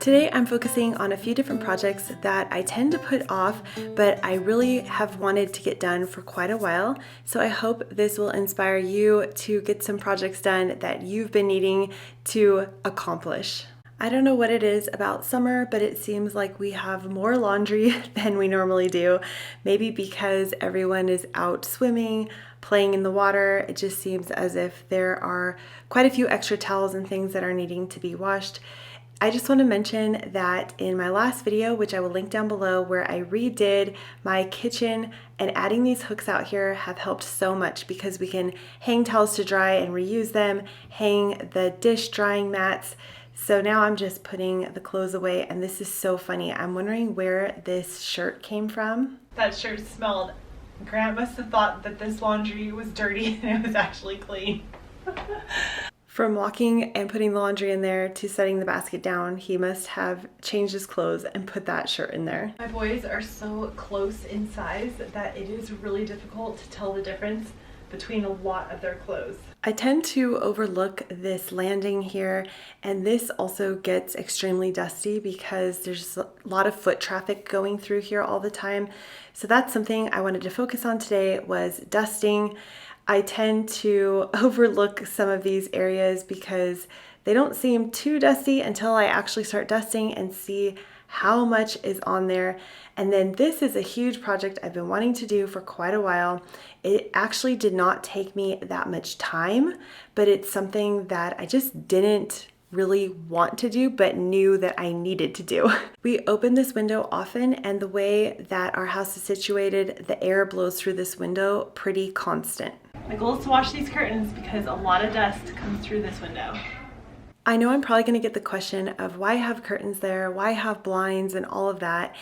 Today I'm focusing on a few different projects that I tend to put off, but I really have wanted to get done for quite a while. So I hope this will inspire you to get some projects done that you've been needing to accomplish. I don't know what it is about summer, but it seems like we have more laundry than we normally do. Maybe because everyone is out swimming, playing in the water. It just seems as if there are quite a few extra towels and things that are needing to be washed. I just want to mention that in my last video, which I will link down below, where I redid my kitchen, and adding these hooks out here have helped so much because we can hang towels to dry and reuse them, hang the dish drying mats. So now I'm just putting the clothes away, and this is so funny. I'm wondering where this shirt came from. That shirt smelled. Grant must have thought that this laundry was dirty and it was actually clean. From walking and putting the laundry in there to setting the basket down, he must have changed his clothes and put that shirt in there. My boys are so close in size that it is really difficult to tell the difference between a lot of their clothes. I tend to overlook this landing here, and this also gets extremely dusty because there's a lot of foot traffic going through here all the time. So that's something I wanted to focus on today, was dusting. I tend to overlook some of these areas because they don't seem too dusty until I actually start dusting and see how much is on there. And then this is a huge project I've been wanting to do for quite a while. It actually did not take me that much time, but it's something that I just didn't really want to do, but knew that I needed to do. We open this window often, and the way that our house is situated, the air blows through this window pretty constant. My goal is to wash these curtains because a lot of dust comes through this window. I know I'm probably going to get the question of why have curtains there, why have blinds and all of that.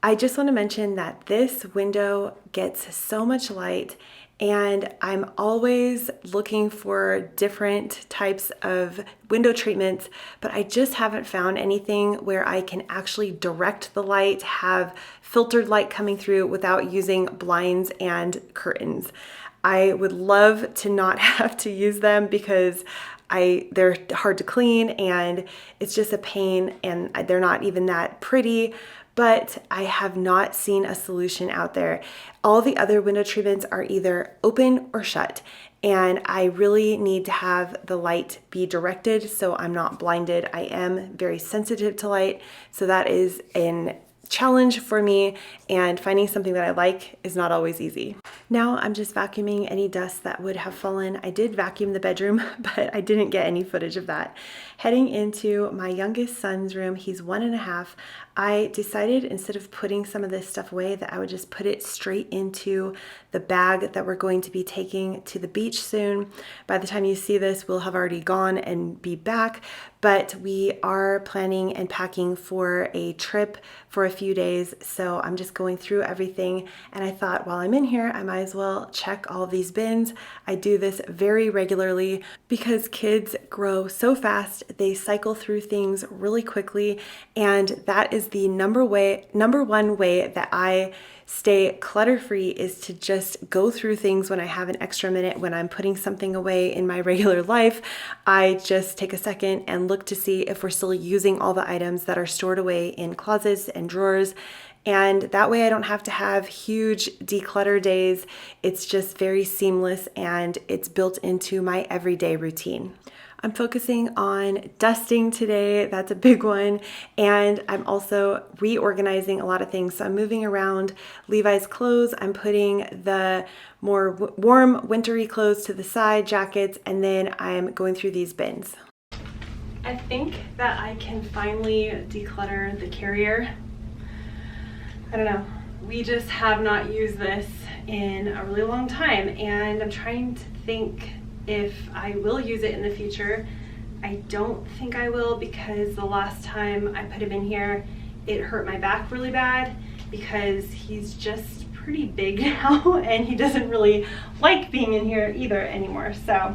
I just want to mention that this window gets so much light, and I'm always looking for different types of window treatments, but I just haven't found anything where I can actually direct the light, have filtered light coming through without using blinds and curtains. I would love to not have to use them because they're hard to clean and it's just a pain, and they're not even that pretty, but I have not seen a solution out there. All the other window treatments are either open or shut, and I really need to have the light be directed so I'm not blinded. I am very sensitive to light, so that is an challenge for me, and finding something that I like is not always easy. Now I'm just vacuuming any dust that would have fallen. I did vacuum the bedroom, but I didn't get any footage of that. Heading into my youngest son's room, he's 1.5. I decided instead of putting some of this stuff away that I would just put it straight into the bag that we're going to be taking to the beach soon. By the time you see this, we'll have already gone and be back, but we are planning and packing for a trip for a few days. So I'm just going through everything, and I thought while I'm in here, I might as well check all of these bins. I do this very regularly because kids grow so fast. They cycle through things really quickly, and that is the number one way that I stay clutter-free, is to just go through things when I have an extra minute. When I'm putting something away in my regular life, I just take a second and look to see if we're still using all the items that are stored away in closets and drawers. And that way I don't have to have huge declutter days. It's just very seamless, and it's built into my everyday routine. I'm focusing on dusting today. That's a big one. And I'm also reorganizing a lot of things. So I'm moving around Levi's clothes. I'm putting the more warm wintry clothes to the side, jackets, and then I'm going through these bins. I think that I can finally declutter the carrier. I don't know. We just have not used this in a really long time, and I'm trying to think if I will use it in the future. I don't think I will, because the last time I put him in here, it hurt my back really bad because he's just pretty big now and he doesn't really like being in here either anymore. So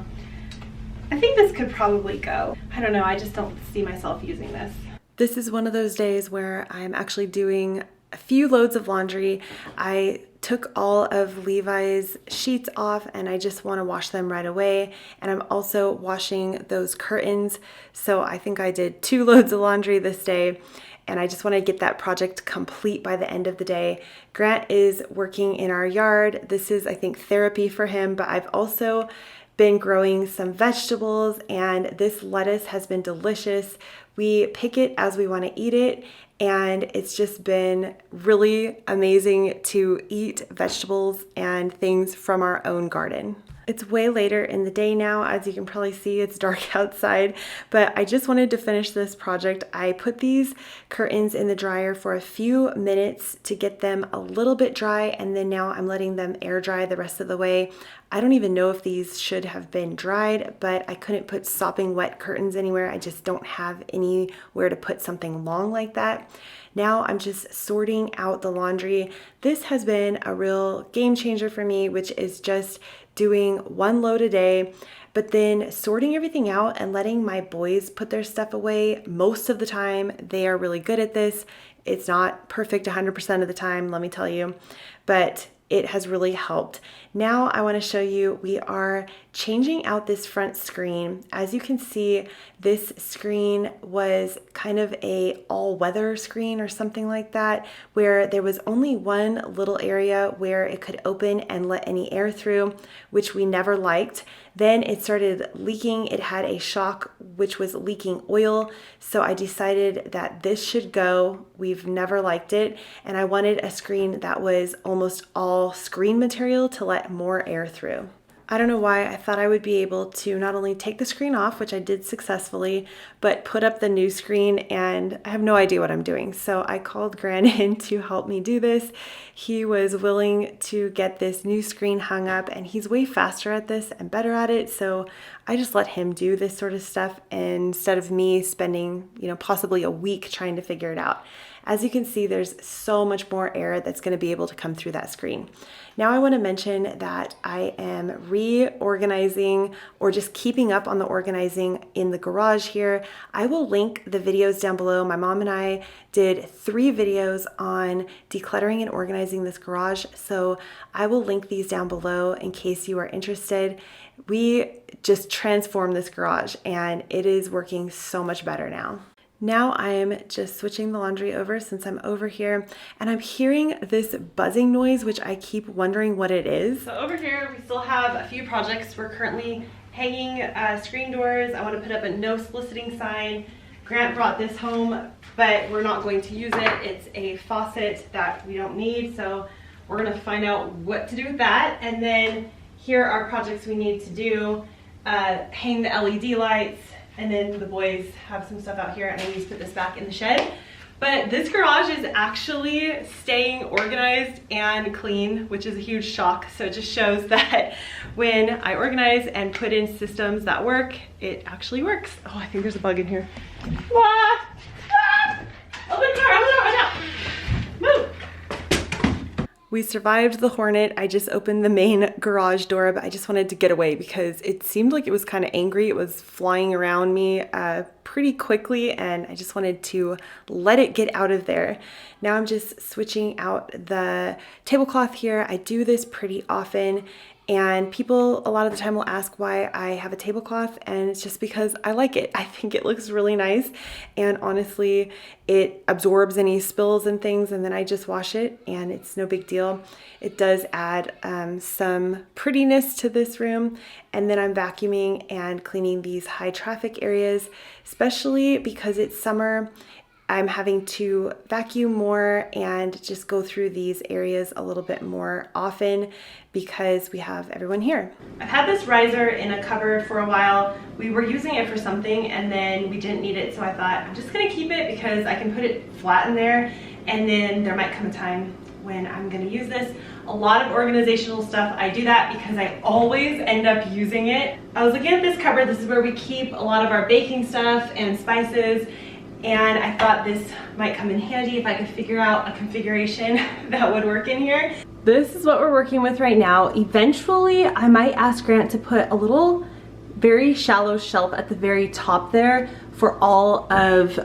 I think this could probably go. I don't know, I just don't see myself using this. This is one of those days where I'm actually doing a few loads of laundry. I took all of Levi's sheets off and I just want to wash them right away. And I'm also washing those curtains. So I think I did 2 loads of laundry this day. And I just want to get that project complete by the end of the day. Grant is working in our yard. This is, I think, therapy for him, but I've also been growing some vegetables, and this lettuce has been delicious. We pick it as we want to eat it, and it's just been really amazing to eat vegetables and things from our own garden. It's way later in the day now. As you can probably see, it's dark outside, but I just wanted to finish this project. I put these curtains in the dryer for a few minutes to get them a little bit dry, and then now I'm letting them air dry the rest of the way. I don't even know if these should have been dried, but I couldn't put sopping wet curtains anywhere. I just don't have anywhere to put something long like that. Now I'm just sorting out the laundry. This has been a real game changer for me, which is just doing 1 load a day, but then sorting everything out and letting my boys put their stuff away. Most of the time, they are really good at this. It's not perfect 100% of the time, let me tell you, but it has really helped. Now I want to show you, we are changing out this front screen. As you can see, this screen was kind of a all-weather screen or something like that, where there was only one little area where it could open and let any air through, which we never liked. Then it started leaking. It had a shock which was leaking oil. So I decided that this should go. We've never liked it. And I wanted a screen that was almost all screen material to let more air through. I don't know why I thought I would be able to not only take the screen off, which I did successfully, but put up the new screen, and I have no idea what I'm doing. So I called Grant in to help me do this. He was willing to get this new screen hung up, and he's way faster at this and better at it. So I just let him do this sort of stuff instead of me spending, possibly a week trying to figure it out. As you can see, there's so much more air that's going to be able to come through that screen. Now I want to mention that I am reorganizing, or just keeping up on the organizing in the garage here. I will link the videos down below. My mom and I did 3 videos on decluttering and organizing this garage, so I will link these down below in case you are interested. We just transformed this garage and it is working so much better now. Now I'm just switching the laundry over since I'm over here, and I'm hearing this buzzing noise, which I keep wondering what it is. So over here, we still have a few projects. We're currently hanging screen doors. I want to put up a no soliciting sign. Grant brought this home, but we're not going to use it. It's a faucet that we don't need, so we're going to find out what to do with that. And then here are projects we need to do. Hang the LED lights. And then the boys have some stuff out here, and I need to put this back in the shed. But this garage is actually staying organized and clean, which is a huge shock. So it just shows that when I organize and put in systems that work, it actually works. Oh, I think there's a bug in here. Ah! Ah! Open the door, watch out! Move! We survived the hornet. I just opened the main garage door, but I just wanted to get away because it seemed like it was kind of angry. It was flying around me pretty quickly, and I just wanted to let it get out of there. Now I'm just switching out the tablecloth here. I do this pretty often, and people a lot of the time will ask why I have a tablecloth, and it's just because I like it. I think it looks really nice, and honestly, it absorbs any spills and things, and then I just wash it, and it's no big deal. It does add some prettiness to this room, and then I'm vacuuming and cleaning these high traffic areas, especially because it's summer. I'm having to vacuum more and just go through these areas a little bit more often because we have everyone here. I've had this riser in a cupboard for a while. We were using it for something and then we didn't need it, so I thought I'm just gonna keep it because I can put it flat in there, and then there might come a time when I'm gonna use this. A lot of organizational stuff, I do that because I always end up using it. I was looking at this cupboard. This is where we keep a lot of our baking stuff and spices, and I thought this might come in handy if I could figure out a configuration that would work in here. This is what we're working with right now. Eventually, I might ask Grant to put a little very shallow shelf at the very top there for all of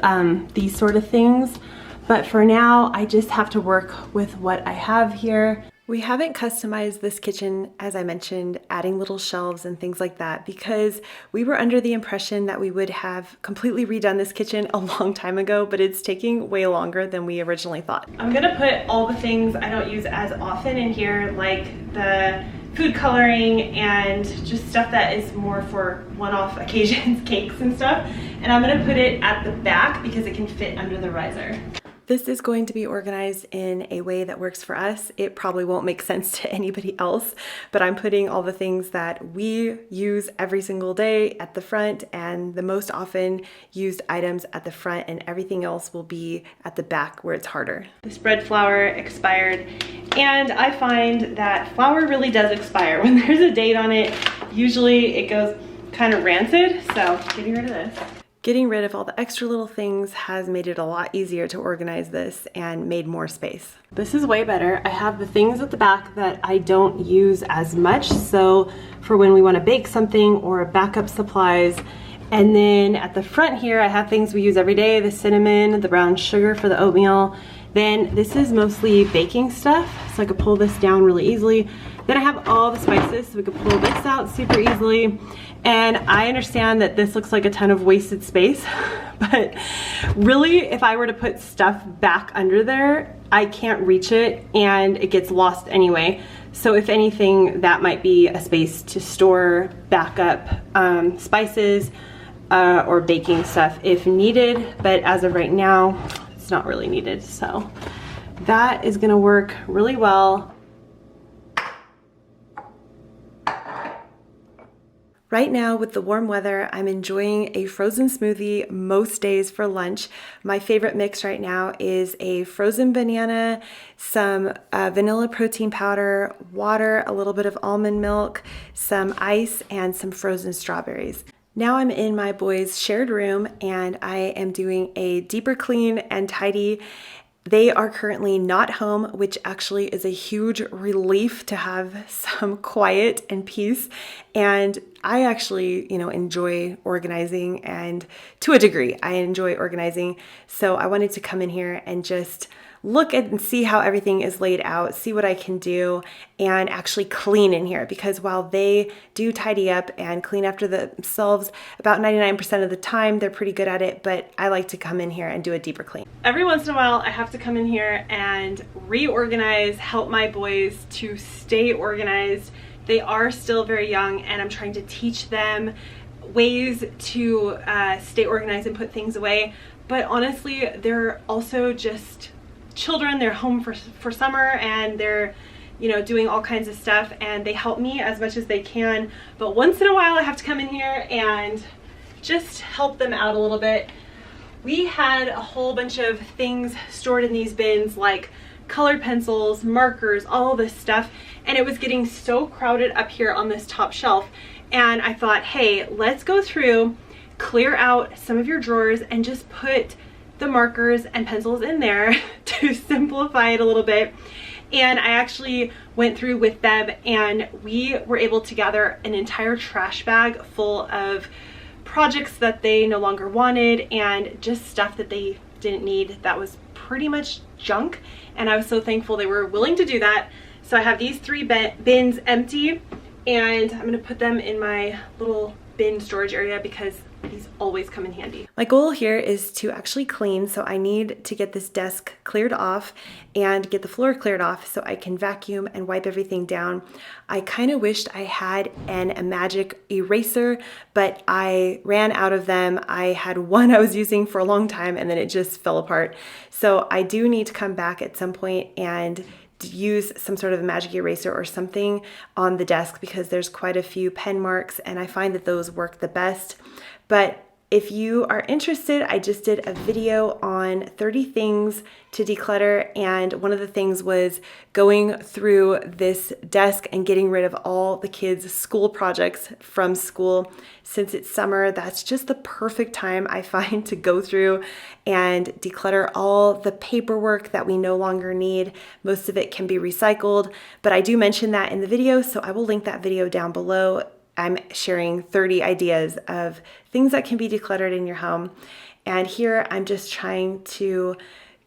these sort of things. But for now, I just have to work with what I have here. We haven't customized this kitchen, as I mentioned, adding little shelves and things like that, because we were under the impression that we would have completely redone this kitchen a long time ago, but it's taking way longer than we originally thought. I'm gonna put all the things I don't use as often in here, like the food coloring and just stuff that is more for one-off occasions, cakes and stuff. And I'm gonna put it at the back because it can fit under the riser. This is going to be organized in a way that works for us. It probably won't make sense to anybody else, but I'm putting all the things that we use every single day at the front and the most often used items at the front, and everything else will be at the back where it's harder. This bread flour expired, and I find that flour really does expire. When there's a date on it, usually it goes kind of rancid, so getting rid of this. Getting rid of all the extra little things has made it a lot easier to organize this and made more space. This is way better. I have the things at the back that I don't use as much, so for when we want to bake something or backup supplies. And then at the front here, I have things we use every day, the cinnamon, the brown sugar for the oatmeal. Then this is mostly baking stuff, so I could pull this down really easily. Then I have all the spices, so we could pull this out super easily. And I understand that this looks like a ton of wasted space, but really, if I were to put stuff back under there, I can't reach it and it gets lost anyway. So if anything, that might be a space to store backup spices or baking stuff if needed, but as of right now, it's not really needed. So that is gonna work really well. Right now, with the warm weather, I'm enjoying a frozen smoothie most days for lunch. My favorite mix right now is a frozen banana, some vanilla protein powder, water, a little bit of almond milk, some ice, and some frozen strawberries. Now I'm in my boys' shared room and I am doing a deeper clean and tidy. They are currently not home, which actually is a huge relief to have some quiet and peace. And I actually, enjoy organizing, and to a degree, I enjoy organizing. So I wanted to come in here and just look at and see how everything is laid out, see what I can do, and actually clean in here, because while they do tidy up and clean after themselves about 99% of the time, they're pretty good at it, but I like to come in here and do a deeper clean. Every once in a while, I have to come in here and reorganize, help my boys to stay organized. They are still very young, and I'm trying to teach them ways to stay organized and put things away, but honestly, they're also just children. They're home for summer and they're doing all kinds of stuff, and they help me as much as they can, but once in a while I have to come in here and just help them out a little bit. We had a whole bunch of things stored in these bins, like colored pencils, markers, all this stuff, and it was getting so crowded up here on this top shelf, and I thought, hey, let's go through, clear out some of your drawers and just put the markers and pencils in there to simplify it a little bit. And I actually went through with them and we were able to gather an entire trash bag full of projects that they no longer wanted and just stuff that they didn't need that was pretty much junk. And I was so thankful they were willing to do that. So I have these 3 bins empty, and I'm gonna put them in my little bin storage area because these always come in handy. My goal here is to actually clean, so I need to get this desk cleared off and get the floor cleared off so I can vacuum and wipe everything down. I kind of wished I had a magic eraser, but I ran out of them. I had one I was using for a long time and then it just fell apart. So I do need to come back at some point and use some sort of a magic eraser or something on the desk, because there's quite a few pen marks and I find that those work the best. But if you are interested, I just did a video on 30 things to declutter, and one of the things was going through this desk and getting rid of all the kids' school projects from school. Since it's summer, that's just the perfect time I find to go through and declutter all the paperwork that we no longer need. Most of it can be recycled, but I do mention that in the video, so I will link that video down below. I'm sharing 30 ideas of things that can be decluttered in your home. And here I'm just trying to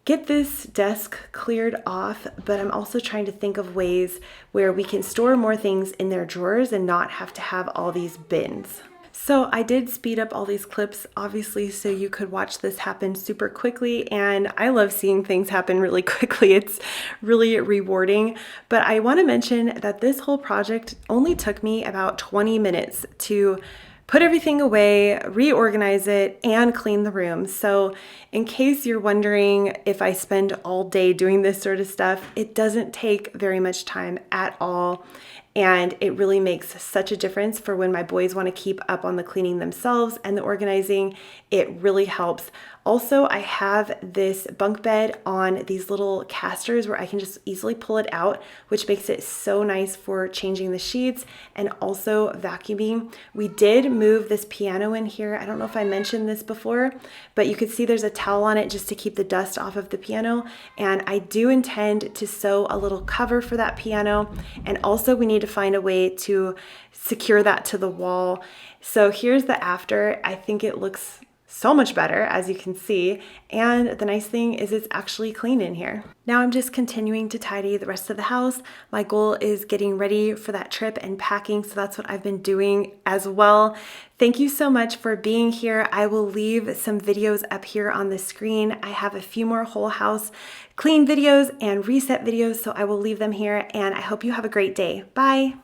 get this desk cleared off, but I'm also trying to think of ways where we can store more things in their drawers and not have to have all these bins. So I did speed up all these clips, obviously, so you could watch this happen super quickly. And I love seeing things happen really quickly. It's really rewarding. But I want to mention that this whole project only took me about 20 minutes to put everything away, reorganize it, and clean the room. So in case you're wondering if I spend all day doing this sort of stuff, it doesn't take very much time at all. And it really makes such a difference for when my boys want to keep up on the cleaning themselves and the organizing. It really helps. Also, I have this bunk bed on these little casters where I can just easily pull it out, which makes it so nice for changing the sheets and also vacuuming. We did move this piano in here. I don't know if I mentioned this before, but you can see there's a towel on it just to keep the dust off of the piano. And I do intend to sew a little cover for that piano. And also we need to find a way to secure that to the wall. So here's the after. I think it looks so much better, as you can see. And the nice thing is it's actually clean in here. Now I'm just continuing to tidy the rest of the house. My goal is getting ready for that trip and packing, so that's what I've been doing as well. Thank you so much for being here. I will leave some videos up here on the screen. I have a few more whole house clean videos and reset videos, so I will leave them here, and I hope you have a great day. Bye.